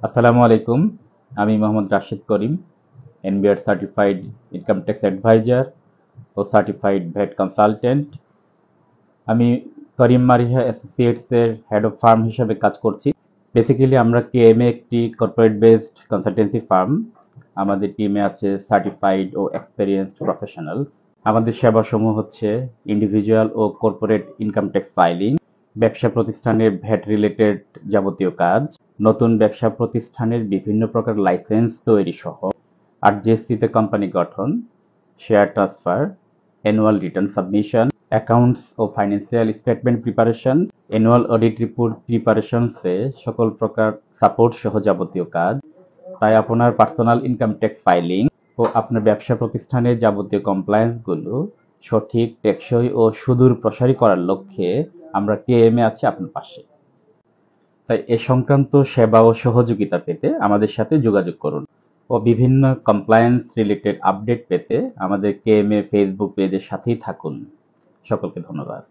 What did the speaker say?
আসসালামু আলাইকুম। আমি Mohammad Rashid Karim, NBR certified income tax adviser ও সার্টিফাইড ভ্যাট কনসালটেন্ট। আমি করিম মারিহা অ্যাসোসিয়েটসের হেড অফ ফার্ম হিসেবে কাজ করছি। বেসিক্যালি আমরা কেএমএ একটি কর্পোরেট বেসড কনসালটেন্সি ফার্ম। আমাদের টিমে আছে সার্টিফাইড ও এক্সপেরিয়েন্সড প্রফেশনালস। আমাদের সেবাসমূহ হচ্ছে ইন্ডিভিজুয়াল ও কর্পোরেট ইনকাম ট্যাক্স ফাইলিং, ব্যবসা প্রতিষ্ঠানের ভ্যাট রিলেটেড যাবতীয় কাজ, নতুন ব্যবসা প্রতিষ্ঠানের বিভিন্ন প্রকার লাইসেন্স তৈরি সহ আরজিএসসিতে কোম্পানি গঠন, share transfer, annual return submission, accounts ও financial statement preparation, annual audit report প্রিপারেশনসে সকল প্রকার সাপোর্ট সহ যাবতীয় কাজ। তাই আপনার পার্সোনাল ইনকাম ট্যাক্স ফাইলিং ও আপনার ব্যবসা প্রতিষ্ঠানের যাবতীয় কমপ্লায়েন্সগুলো সঠিক, টেকসই ও সুদূর প্রসারী করার লক্ষ্যে আমরা কেএমএ আছি আপনার পাশে। তাই এ সংক্রান্ত সেবা ও সহযোগিতা পেতে আমাদের সাথে যোগাযোগ করুন ও বিভিন্ন কমপ্লায়েন্স রিলেটেড আপডেট পেতে আমাদের কেএমএ ফেসবুক পেজের সাথেই থাকুন। সকলকে ধন্যবাদ।